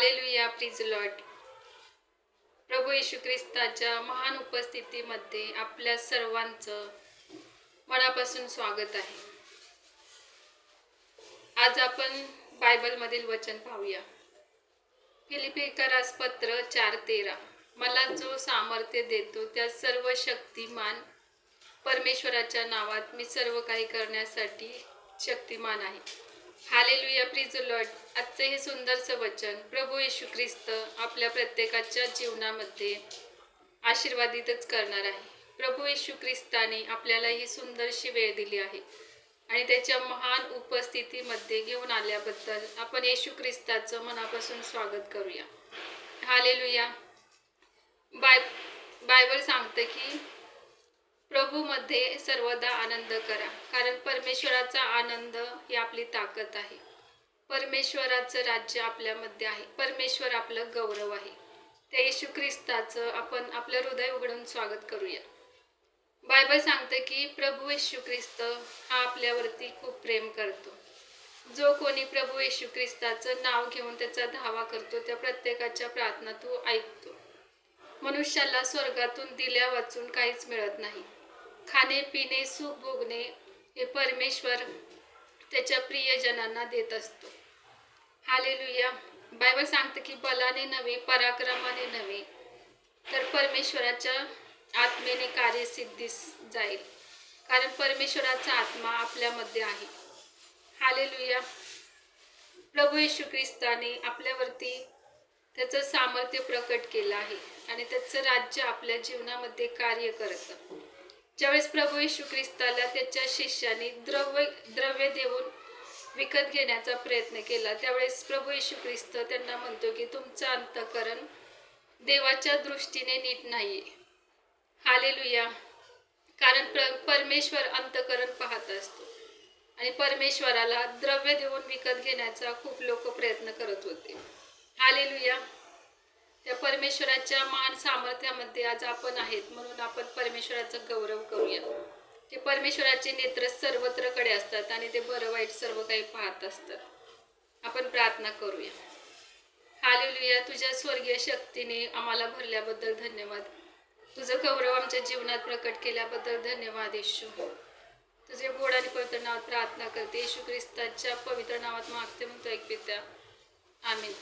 Hallelujah, प्रिज Lord. प्रभू येशू ख्रिस्ताच्या महान उपस्थितीमध्ये आपल्या सर्वांचं मनापासून स्वागत आहे. आज आपण बायबलमधील वचन पाहूया. फिलिपिकरास पत्र 4:13. मला जो सामर्थ्य देतो त्या सर्व शक्तिमान परमेश्वराच्या नावात मी सर्व काही करण्यासाठी शक्तिमान आहे. Hallelujah, प्रिज Lord. आजचे हे सुंदरचं वचन प्रभू येशू ख्रिस्त आपल्या प्रत्येकाच्या जीवनामध्ये आशीर्वादितच करणार आहे. प्रभू येशू ख्रिस्ताने आपल्याला ही सुंदरशी वेळ दिली आहे आणि त्याच्या महान उपस्थितीमध्ये घेऊन आल्याबद्दल आपण येशू ख्रिस्ताचं मनापासून स्वागत करूया. हालेलुया. बायबल सांगतं की प्रभूमध्ये सर्वदा आनंद करा, कारण परमेश्वराचा आनंद ही आपली ताकद आहे. परमेश्वराचं राज्य आपल्यामध्ये आहे. परमेश्वर आपलं गौरव आहे. त्या येशू ख्रिस्ताचं आपण आपलं हृदय उघडून स्वागत करूया. बायबल सांगते की प्रभू येशू ख्रिस्त हा आपल्यावरती खूप प्रेम करतो. जो कोणी प्रभू येशू ख्रिस्ताचं नाव घेऊन त्याचा धावा करतो त्या प्रत्येकाच्या प्रार्थना तो ऐकतो. मनुष्याला स्वर्गातून दिल्या वाचून काहीच मिळत नाही. खाणे पिणे सुख भोगणे हे परमेश्वर त्याच्या प्रियजनांना देत असतो. हालेलुया. बायबल सांगते की बलाने नव्हे, पराक्रमाने नव्हे, तर परमेश्वराच्या आत्मेने कार्यसिद्धीस जाईल, कारण परमेश्वराचा आत्मा आपल्यामध्ये आहे. हालेलुया. प्रभू येशू ख्रिस्ताने आपल्यावरती त्याचं सामर्थ्य प्रकट केलं आहे आणि त्याचं राज्य आपल्या जीवनामध्ये कार्य करतं. ज्यावेळेस प्रभू येशू ख्रिस्ताला त्याच्या शिष्याने द्रव्य देऊन विकत घेण्याचा प्रयत्न केला, त्यावेळेस प्रभू येशू ख्रिस्त त्यांना म्हणतो की तुमचं अंतःकरण देवाच्या दृष्टीने नीट नाहीये. हालेलुया. कारण परमेश्वर अंतःकरण पाहत असतो आणि परमेश्वराला द्रव्य देऊन विकत घेण्याचा खूप लोक प्रयत्न करत होते. हालेलुया. त्या परमेश्वराच्या महान सामर्थ्यामध्ये आज आपण आहेत, म्हणून आपण परमेश्वराचा गौरव करूया. की परमेश्वराचे नेत्र सर्वत्रकडे असतात आणि ते बरं वाईट सर्व काही पाहत असतात. आपण प्रार्थना करूया. हालेलुया. तुझ्या स्वर्गीय शक्तीने आम्हाला भरल्याबद्दल धन्यवाद. तुझं गौरव आमच्या जीवनात प्रकट केल्याबद्दल धन्यवाद येशू. तुझे गोड आणि पवित्र नावात प्रार्थना करते. येशू ख्रिस्ताच्या पवित्र नावात मागते म्हणतो, ऐक पित्या. आमीन.